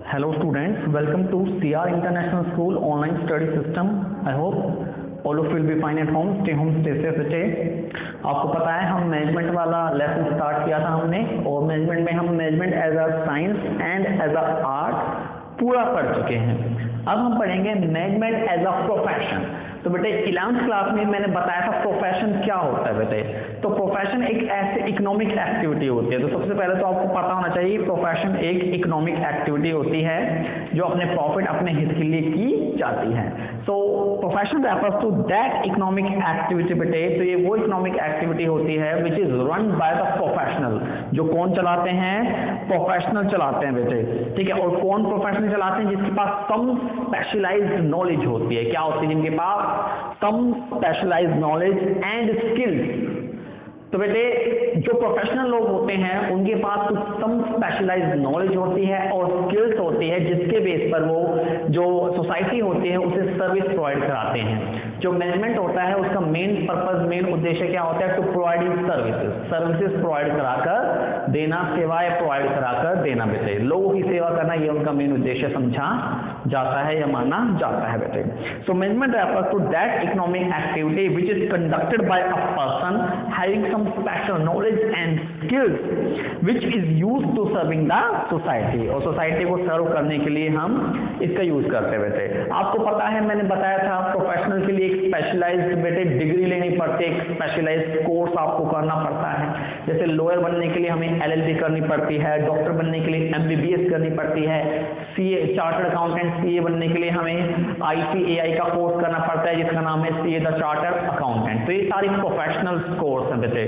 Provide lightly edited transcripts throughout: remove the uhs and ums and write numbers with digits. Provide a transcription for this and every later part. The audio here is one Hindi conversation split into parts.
Hello students, welcome to CR International School online study system. I hope all of you will be fine at home. Stay home, stay safe, stay. आपको पता है हम मैनेजमेंट वाला लेसन स्टार्ट किया था हमने, और मैनेजमेंट में हम management as a science and as a art पूरा पढ़ चुके हैं। अब हम पढ़ेंगे मैनेजमेंट एज अ प्रोफेशन। तो बेटे 11th क्लास में मैंने बताया था प्रोफेशन क्या होता है बेटे। तो प्रोफेशन एक ऐसी इकोनॉमिक एक्टिविटी होती है। तो सबसे पहले तो आपको पता होना चाहिए प्रोफेशन एक इकोनॉमिक एक्टिविटी होती है जो अपने प्रॉफिट अपने हित के लिए की जाती है। So profession refers to that economic activity बेटे। तो ये वो इकोनॉमिक एक्टिविटी होती है which is run by the professional. जो कौन चलाते हैं? प्रोफेशनल चलाते हैं बेटे, ठीक है। और कौन प्रोफेशनल चलाते हैं? जिसके पास सम स्पेशलाइज्ड नॉलेज होती है। क्या होती है? जिनके पास some specialized knowledge and skills। तो बेटे जो प्रोफेशनल लोग होते हैं उनके पास कुछ सम स्पेशलाइज्ड नॉलेज होती है और स्किल्स होती है, जिसके बेस पर वो जो सोसाइटी होती है उसे सर्विस प्रोवाइड कराते हैं। जो मैनेजमेंट होता है उसका मेन पर्पस, मेन उद्देश्य क्या होता है? टू प्रोवाइडिंग सर्विसेज प्रोवाइड कराकर देना, सेवाएं प्रोवाइड कराकर देना बेटे। लोगों की सेवा करना ये उनका मेन उद्देश्य समझा जाता है या माना जाता है बेटे। सो management refers to that economic activity which is conducted by a person having some special knowledge and skills which is used to serving the society। और सोसाइटी को सर्व करने के लिए हम इसका यूज करते हुए थे। आपको पता है मैंने बताया था प्रोफेशनल के लिए एक स्पेशलाइज्ड बेटे डिग्री लेनी पड़ती है, एक स्पेशलाइज्ड कोर्स आपको करना पड़ता है। जैसे लॉयर बनने के लिए हमें LLB करनी पड़ती है, डॉक्टर बनने के लिए MBBS करनी पड़ती है, CA चार्टर्ड अकाउंटेंट CA बनने के लिए हमें ICAI का कोर्स करना पड़ता है जिसका नाम है CA द चार्टर्ड अकाउंटेंट। तो ये सारी प्रोफेशनल कोर्स हैं बेटे,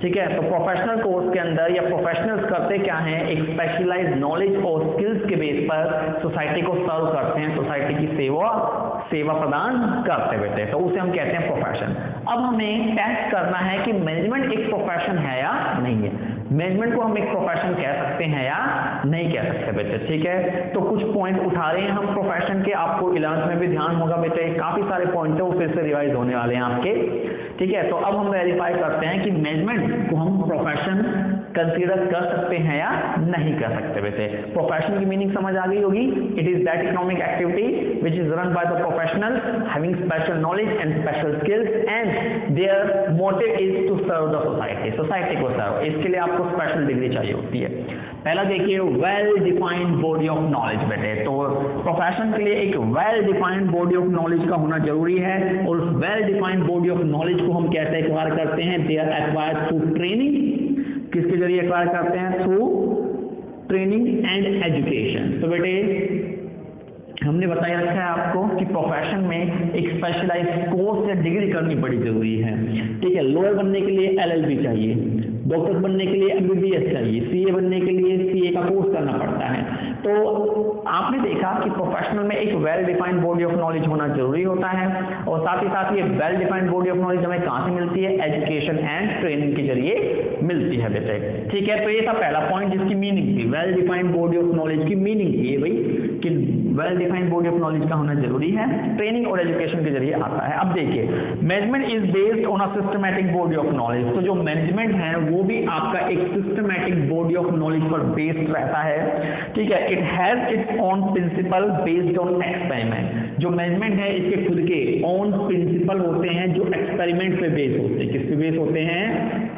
ठीक है। तो प्रोफेशनल कोर्स के अंदर या प्रोफेशनल्स करते क्या हैं? एक स्पेशलाइज्ड नॉलेज और स्किल्स के बेस पर सोसाइटी को सर्व करते हैं, सोसाइटी की सेवा प्रदान करते बेटे। तो उसे हम कहते हैं प्रोफेशन। अब हमें टेस्ट करना है कि मैनेजमेंट एक प्रोफेशन है या नहीं है। मैनेजमेंट को हम एक प्रोफेशन कह सकते हैं या नहीं कह सकते बेटे, ठीक है। तो कुछ पॉइंट उठा रहे हैं हम प्रोफेशन के, आपको 11th में भी ध्यान होगा बेटे। काफी सारे पॉइंट है वो फिर से रिवाइज होने वाले हैं आपके, ठीक है। तो अब हम वेरीफाई करते हैं कि मैनेजमेंट को हम प्रोफेशन कंसीडर कर सकते हैं या नहीं कर सकते बेटे। प्रोफेशन की मीनिंग समझ आ गई होगी। It is that economic activity which is run by the professional having special knowledge and special skills and their motive is to serve the society को सर्व। इसके लिए आपको स्पेशल डिग्री चाहिए होती है। पहला देखिए well defined body of knowledge बेटे। तो प्रोफेशन के लिए एक well defined body of knowledge का होना जरूरी है, और well defined body of knowledge को हम कैसे एक्वायर करते हैं? They are acquired through training. किसके जरिए एक्वायर करते हैं? Through training and education. तो बेटे हमने बताया रखा है आपको कि प्रोफेशन में एक स्पेशलाइज्ड कोर्स या डिग्री करनी बड़ी जरूरी है, ठीक है। लॉयर बनने के लिए LLB चाहिए, डॉक्टर बनने के लिए MBBS चाहिए, CA बनने के लिए CA का कोर्स करना पड़ता है। तो आपने देखा कि प्रोफेशनल में एक well defined body of knowledge होना जरूरी होता है, और साथ ही साथ ये well defined body of knowledge हमें कहाँ से मिलती है? एजुकेशन एंड ट्रेनिंग के जरिए मिलती है बेटे, ठीक है। तो ये था पहला पॉइंट जिसकी मीनिंग थी, well defined body of knowledge की मीनिंग थी ये भाई कि well defined body of knowledge का होना जरूरी है, ट्रेनिंग और एजुकेशन के जरिए आता है। अब देखिए management is based on a systematic body of knowledge. तो जो मैनेजमेंट है वो भी आपका एक सिस्टमैटिक बॉडी ऑफ नॉलेज पर बेस्ड रहता है, ठीक है। It has its own principle based on experiment. जो मैनेजमेंट है इसके खुद के ओन प्रिंसिपल होते हैं जो एक्सपेरिमेंट पे बेस होते हैं। किस पे बेस होते हैं?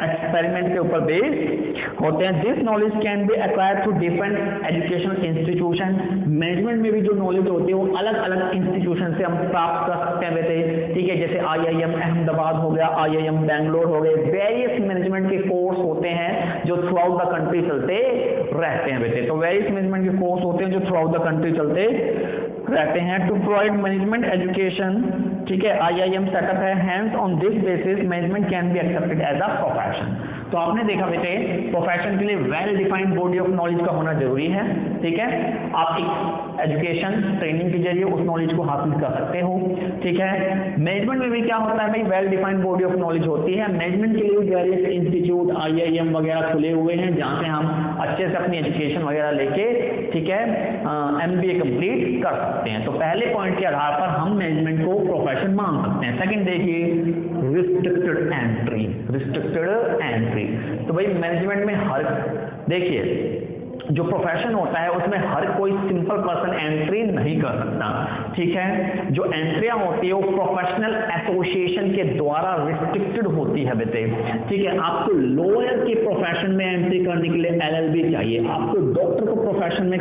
एक्सपेरिमेंट के ऊपर बेस होते हैं। This knowledge can be acquired through different educational institution. Management में भी जो नॉलेज होती है वो अलग अलग इंस्टीट्यूशन से हम प्राप्त कर सकते हैं बेटे, ठीक है। जैसे IIM अहमदाबाद हो गया, IIM बैंगलोर हो गए, वेरियस मैनेजमेंट के कोर्स होते हैं जो थ्रू आउट द कंट्री चलते रहते हैं बेटे। तो वेरियस मैनेजमेंट के कोर्स होते हैं जो थ्रू आउट द कंट्री चलते रहते हैं टू प्रोवाइड मैनेजमेंट एजुकेशन, ठीक है। IIM सेटअप है, hence on this basis management can be accepted as a profession. तो आपने देखा बेटे प्रोफेशन के लिए well defined body of knowledge का होना जरूरी है, ठीक है। आप एक एजुकेशन ट्रेनिंग के जरिए उस नॉलेज को हासिल कर सकते हो, ठीक है। मैनेजमेंट में भी क्या होता है भाई? Well defined body of knowledge होती है। मैनेजमेंट के लिए वेरियस इंस्टीट्यूट IIM वगैरह खुले हुए हैं जहां से हम अच्छे से अपनी एजुकेशन वगैरह लेके, ठीक है, MBA कंप्लीट कर सकते हैं। तो पहले पॉइंट के आधार पर हम मैनेजमेंट को प्रोफेशन मान सकते हैं। सेकंड देखिए रिस्ट्रिक्टेड एंट्री। तो भाई मैनेजमेंट में हर देखिए जो प्रोफेशन होता है उसमें हर कोई सिंपल पर्सन एंट्री नहीं कर सकता, ठीक है। जो एंट्रियां होती है वो प्रोफेशनल एसोसिएशन के द्वारा रिस्ट्रिक्टेड होती है बेटे, ठीक है। आपको लॉयर के प्रोफेशन में एंट्री करने के लिए LLB चाहिए, आपको डॉक्टर को प्रोफेशन में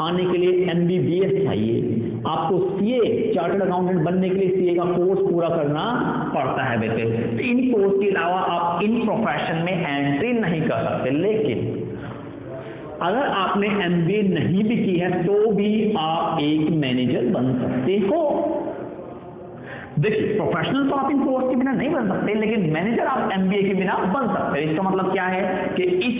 आने के लिए MBBS चाहिए, आपको CA चार्टर्ड अकाउंटेंट बनने के लिए CA का कोर्स पूरा करना पड़ता है बेटे। तो इन कोर्स के अलावा आप इन प्रोफेशन में एंट्री नहीं कर सकते। लेकिन अगर आपने MBA नहीं भी की है तो भी आप एक मैनेजर बन सकते हो। देखिए प्रोफेशनल तो आप इन कोर्स के बिना नहीं बन सकते, लेकिन मैनेजर आप MBA के बिना बन सकते हैं। इसका मतलब क्या है कि इस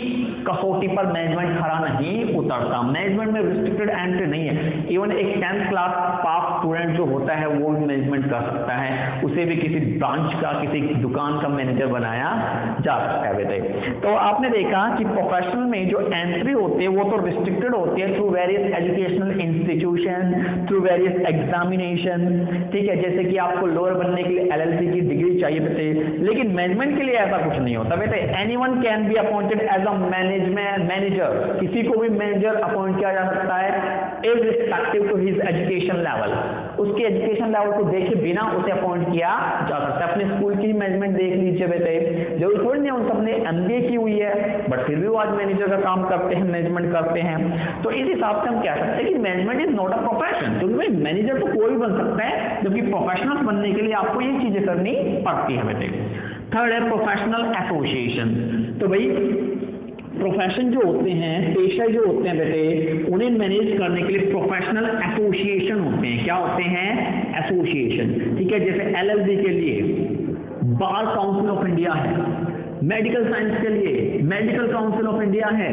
कसौटी पर मैनेजमेंट खरा नहीं उतरता, मैनेजमेंट में रिस्ट्रिक्टेड एंट्री नहीं है। इवन एक 10th क्लास पास स्टूडेंट जो होता है वो भी मैनेजमेंट कर सकता है, उसे भी किसी ब्रांच का किसी दुकान का मैनेजर बनाया जा सकता है बेटे। तो आपने देखा कि प्रोफेशनल में जो एंट्री होती है वो तो रिस्ट्रिक्टेड होती है through various educational institution, through various examination, ठीक है। जैसे कि आपको लॉयर बनने के लिए LLB की डिग्री चाहिए बेटे, लेकिन मैनेजमेंट के लिए ऐसा कुछ नहीं होता बेटे। Anyone can be appointed as a manager, किसी को भी मैनेजर अपॉइंट किया जा सकता है irrespective to his education level, उसके एजुकेशन लेवल को देखे बिना उसे अपॉइंट किया जा सकता है। अपने स्कूल की मैनेजमेंट देख लीजिए बेटे, जरूर थोड़ी नहीं उन सबने MBA की हुई है बट फिर भी वो आज मैनेजर का काम करते हैं, मैनेजमेंट करते हैं। तो इस हिसाब से हम कह सकते हैं कि management is not a profession, क्योंकि भाई मैनेजर तो कोई भी बन सकता है, जबकि प्रोफेशनल बनने के लिए आपको ये चीजें करनी पड़ती है बेटे। थर्ड है प्रोफेशनल एसोसिएशन। तो भाई प्रोफेशन जो होते हैं, पेशे जो होते हैं बेटे, उन्हें मैनेज करने के लिए प्रोफेशनल एसोसिएशन होते हैं। क्या होते हैं? एसोसिएशन, ठीक है। जैसे LLB के लिए बार काउंसिल ऑफ इंडिया है, मेडिकल साइंस के लिए मेडिकल काउंसिल ऑफ इंडिया है,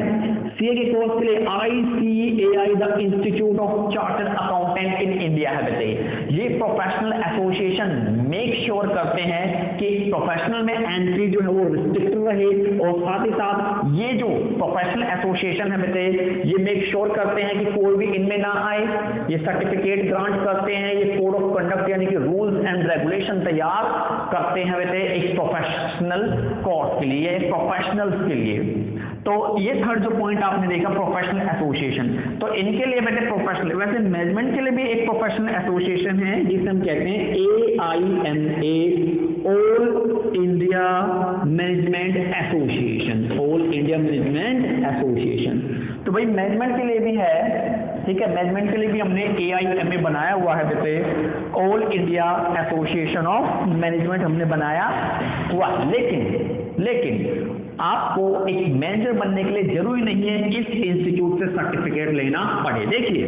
CA के कोर्स के लिए ICAI the institute of chartered accountant in India है बेटे। ये प्रोफेशनल एसोसिएशन मेक श्योर करते हैं कि प्रोफेशनल में एंट्री जो है वो रिस्ट्रिक्टेड रहे, और साथ ही साथ ये जो प्रोफेशनल एसोसिएशन है बेटे ये मेक श्योर करते हैं कि कोई भी इनमें ना आए, ये सर्टिफिकेट ग्रांट करते हैं, ये कोड ऑफ कंडक्ट यानी कि रूल्स एंड रेगुलेशन तैयार करते हैं बेटे एक प्रोफेशनल कोर्स के लिए, प्रोफेशनल्स के लिए। तो ये थर्ड जो पॉइंट आपने देखा प्रोफेशनल एसोसिएशन, तो इनके लिए बेटे प्रोफेशनल, वैसे मैनेजमेंट के लिए भी एक प्रोफेशनल एसोसिएशन है जिसे हम कहते हैं AIMA, all India management association, all India management association. तो भाई मैनेजमेंट के लिए भी है, ठीक है। मैनेजमेंट के लिए भी हमने AIMA बनाया हुआ है बेटे, all India association of management हमने बनाया हुआ। लेकिन आपको एक मैनेजर बनने के लिए जरूरी नहीं है इस इंस्टीट्यूट से सर्टिफिकेट लेना पड़े। देखिए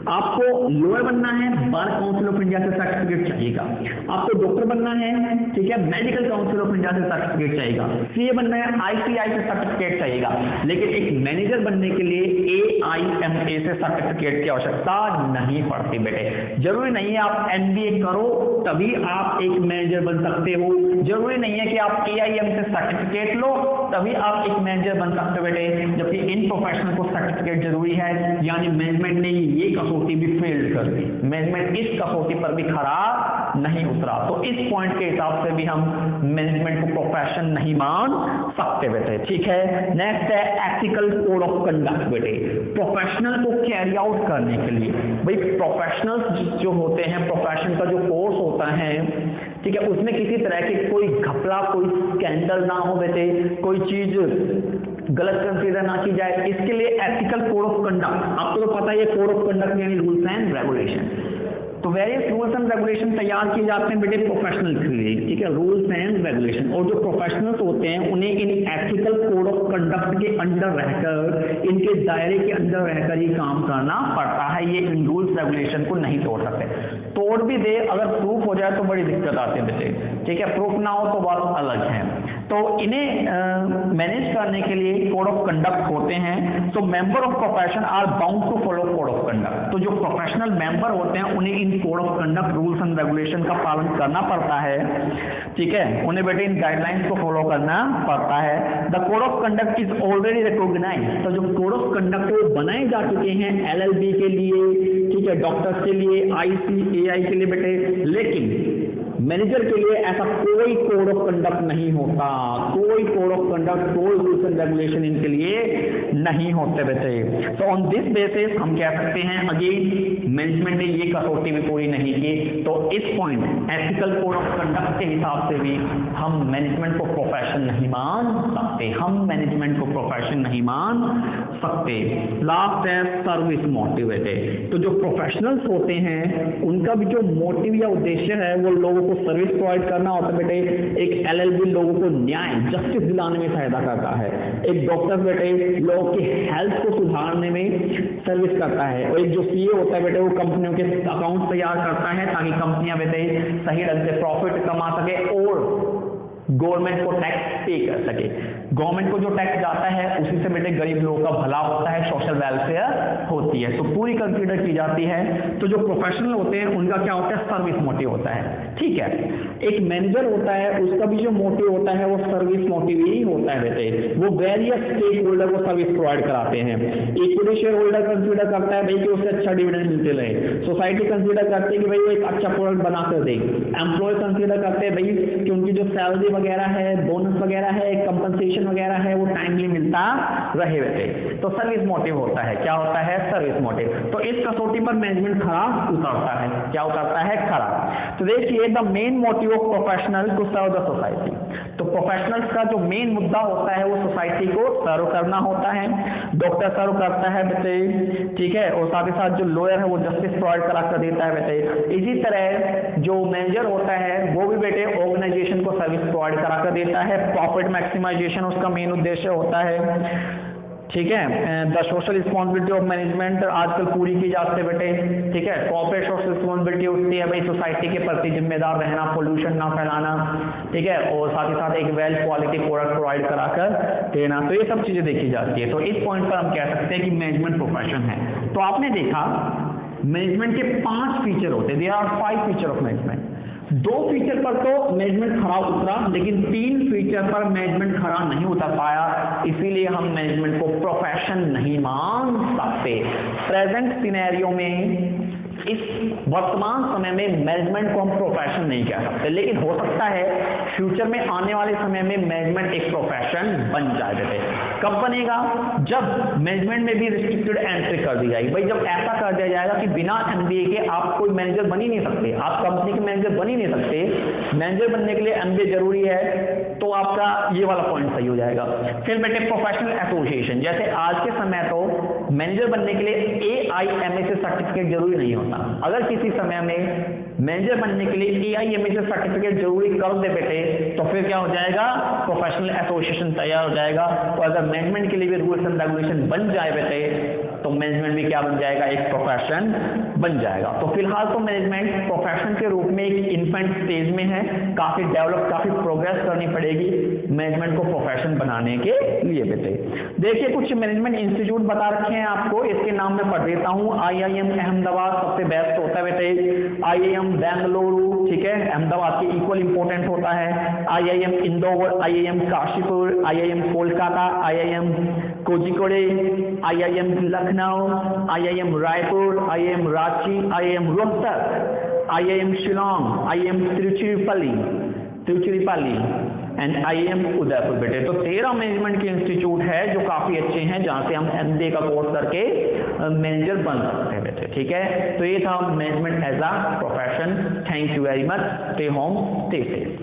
आपको लॉयर बनना है, बार काउंसिल ऑफ इंडिया से सर्टिफिकेट चाहिएगा, आपको डॉक्टर बनना है, ठीक है, मेडिकल काउंसिल ऑफ इंडिया से सर्टिफिकेट चाहिएगा, CA बनना है ICAI से सर्टिफिकेट चाहिएगा। लेकिन एक मैनेजर बनने के लिए AIMA से सर्टिफिकेट की आवश्यकता नहीं पड़ती बेटे। जरूरी नहीं है आप MBA करो तभी आप एक मैनेजर बन सकते हो, जरूरी नहीं है कि आप AIM से सर्टिफिकेट लो तभी आप एक मैनेजर बन सकते हो बेटे, जबकि इन प्रोफेशनल को सर्टिफिकेट जरूरी है। यानी मैनेजमेंट ने ये कसौटी भी फेल्ड कर दी, मैनेजमेंट इस कसौटी पर भी खरा नहीं उतरा। तो इस पॉइंट के हिसाब से भी हम मैनेजमेंट को प्रोफेशन नहीं मान सकते बेटे, ठीक है। नेक्स्ट है एथिकल कोड ऑफ कंडक्ट बेटे, प्रोफेशनल को कैरी आउट करने के लिए। भाई प्रोफेशनल्स जो होते हैं, प्रोफेशन का जो कोर्स होता है, ठीक है, उसमें किसी तरह की कोई घपला, कोई स्कैंडल ना हो बेटे, कोई चीज गलत कंसीडर ना की जाए, इसके लिए एथिकल कोड ऑफ कंडक्ट, आपको तो पता है ये कोड ऑफ कंडक्ट यानी रूल्स एंड रेगुलेशन। तो वेरियस रूल्स एंड रेगुलेशन तैयार किए जाते हैं बेटे प्रोफेशनल के लिए, ठीक है, रूल्स एंड रेगुलेशन। और जो प्रोफेशनल्स होते हैं उन्हें इन एथिकल कोड ऑफ कंडक्ट के अंडर रहकर, इनके दायरे के अंदर रहकर ही काम करना पड़ता है। ये इन रूल्स रेगुलेशन को नहीं तोड़ सकते, तोड़ भी दे अगर प्रूफ हो जाए तो बड़ी दिक्कत आती है बेटे, ठीक है, प्रूफ ना हो तो बात अलग है। तो इन्हें मैनेज करने के लिए कोड ऑफ कंडक्ट होते हैं। So member of profession are bound to follow code of conduct. तो जो प्रोफेशनल मेंबर होते हैं उन्हें इन code of conduct rules and regulation का पालन करना पड़ता है, ठीक है, उन्हें बेटे इन गाइडलाइंस को फॉलो करना पड़ता है। The code of conduct is already recognised. तो जो कोड ऑफ कंडक्ट वो बनाए जा चुके हैं LLB के लिए, ठीक है, डॉक्टर्स के लिए, ICAI के लिए बेटे, लेकिन मैनेजर के लिए ऐसा कोई कोड ऑफ कंडक्ट नहीं होता, कोई कोड ऑफ कंडक्ट, कोई रूल्स एंड रेगुलेशन इनके लिए नहीं होते बच्चे। तो ऑन दिस बेसिस हम कह सकते हैं अगेन मैनेजमेंट ने ये कसौटी भी पूरी नहीं की, तो इस point ethical code of conduct के हिसाब से भी हम मैनेजमेंट को प्रोफेशन नहीं मान सकते, हम मैनेजमेंट को प्रोफेशन नहीं मान सकते। लास्ट है सर्विस मोटिव है। तो जो प्रोफेशनल्स होते हैं उनका भी जो मोटिव या उद्देश्य है वो लोगों को सर्विस प्रोवाइड करना होता है बेटे। एक एलएलबी लोगों को न्याय जस्टिस दिलाने में सहायता करता है, एक डॉक्टर बेटे लोगों की हेल्थ को सुधारने में सर्विस करता है, और एक जो सीए होता है बेटे वो कंपनियों के अकाउंट तैयार करता है ताकि कंपनियां बेटे सही ढंग से प्रॉफिट कमा सके और गवर्नमेंट को टैक्स पे कर सके। गवर्नमेंट को जो टैक्स जाता है उसी से बेटे गरीब लोगों का भला होता है, सोशल वेलफेयर होती है, तो पूरी कंसीडर की जाती है। तो जो प्रोफेशनल होते हैं उनका क्या होता है, सर्विस मोटिव होता है, ठीक है। एक मैनेजर होता है उसका भी जो मोटिव होता है वो सर्विस मोटिव ही होता है बेटे। वो वेरियस स्टेक होल्डर को सर्विस प्रोवाइड कराते हैं। इक्विटी शेयर होल्डर कंसीडर करता है भाई कि उससे अच्छा डिविडेंड मिलते रहे, सोसाइटी कंसीडर करती है कि भाई वो एक अच्छा प्रोडक्ट बना कर दे, एम्प्लॉय कंसीडर करते हैं भाई कि उनकी जो सैलरी वगैरह है, बोनस वगैरह है, कंपनसेशन वगैरह है वो टाइमली मिलता रहे बेटे। तो सर्विस मोटिव होता है, क्या होता है, सर्विस मोटिव। तो इस कसौटी पर मैनेजमेंट खरा उतरता है, क्या उतरता है, खरा। तो देखिए the main motive of professional to serve the society. तो प्रोफेशनल्स का जो मेन मुद्दा होता है वो सोसाइटी को सर्व करना होता है। डॉक्टर सर्व करता है बेटे, ठीक है, और साथ ही साथ जो लॉयर है वो जस्टिस प्रोवाइड करा कर देता है बेटे। इसी तरह जो मैनेजर होता है वो भी बेटे ऑर्गेनाइजेशन को सर्विस प्रोवाइड करा कर देता है। प्रॉफिट मैक्सिमाइजेशन उसका मेन उद्देश्य होता है, ठीक है। The social responsibility of management आजकल पूरी की जाती है बेटे, ठीक है। कॉर्पोरेट सोशल रिस्पॉन्सिबिलिटी उठती है भाई सोसाइटी के प्रति जिम्मेदार रहना, पोल्यूशन ना फैलाना, ठीक है, और साथ ही साथ एक वेल क्वालिटी प्रोडक्ट प्रोवाइड कराकर देना। तो ये सब चीजें देखी जाती है। तो इस पॉइंट पर हम कह सकते हैं कि मैनेजमेंट प्रोफेशन है। तो आपने देखा मैनेजमेंट के 5 फीचर होते हैं, there are 5 feature of management. 2 feature पर तो मैनेजमेंट खरा उतरा, लेकिन 3 फीचर पर मैनेजमेंट खरा नहीं उतर पाया, इसीलिए हम मैनेजमेंट को प्रोफेशन नहीं मान सकते। प्रेजेंट सिनेरियो में इस वर्तमान समय में मैनेजमेंट को हम प्रोफेशन नहीं कह सकते, लेकिन हो सकता है फ्यूचर में आने वाले समय में मैनेजमेंट एक प्रोफेशन बन जाए बेटे। कब बनेगा, जब मैनेजमेंट में भी रिस्ट्रिक्टेड एंट्री कर दी जाएगी। भाई जब ऐसा कर दिया जाएगा कि बिना एमबीए के आप कोई मैनेजर बन ही नहीं सकते, आप कंपनी के मैनेजर बन ही नहीं सकते, मैनेजर बनने के लिए एमबीए जरूरी है, तो आपका ये वाला पॉइंट सही हो जाएगा। फिर बेटे प्रोफेशनल एसोसिएशन, जैसे आज के समय तो मैनेजर बनने के लिए AIMA से सर्टिफिकेट जरूरी नहीं होता। अगर किसी समय में मैनेजर बनने के लिए AIMA से सर्टिफिकेट जरूरी कर दे बेटे, तो फिर क्या हो जाएगा, प्रोफेशनल एसोसिएशन तैयार हो जाएगा। और अगर मैनेजमेंट के लिए भी रूल्स एंड रेगुलेशन बन जाए बेटे, तो मैनेजमेंट भी क्या बन जाएगा, एक प्रोफेशन बन जाएगा। तो फिलहाल तो मैनेजमेंट प्रोफेशन के रूप में एक इन्फेंट स्टेज में है, काफी डेवलप, काफी प्रोग्रेस करनी पड़ेगी मैनेजमेंट को प्रोफेशन बनाने के लिए बेटे। देखिए कुछ मैनेजमेंट इंस्टीट्यूट बता रखे हैं आपको, इसके नाम मैं पढ़ देता हूँ। IIM अहमदाबाद सबसे बेस्ट होता है बेटे, IIM बेंगलुरु, ठीक है, अहमदाबाद के इक्वल इंपॉर्टेंट होता है, IIM Indore, IIM Kashipur, IIM Kolkata, IIM Kozhikode, IIM Lucknow, IIM Raipur, IIM Ranchi, IIM Rohtak, IIM Shillong, IIM Tiruchirappalli and IIM Udaipur बेटे। तो 13 मैनेजमेंट के इंस्टीट्यूट है जो काफी अच्छे हैं, जहां से हम MBA का कोर्स करके मैनेजर बन सकते हैं बेटे, ठीक है। तो ये था management as a profession. Thank you very much, stay home stay safe.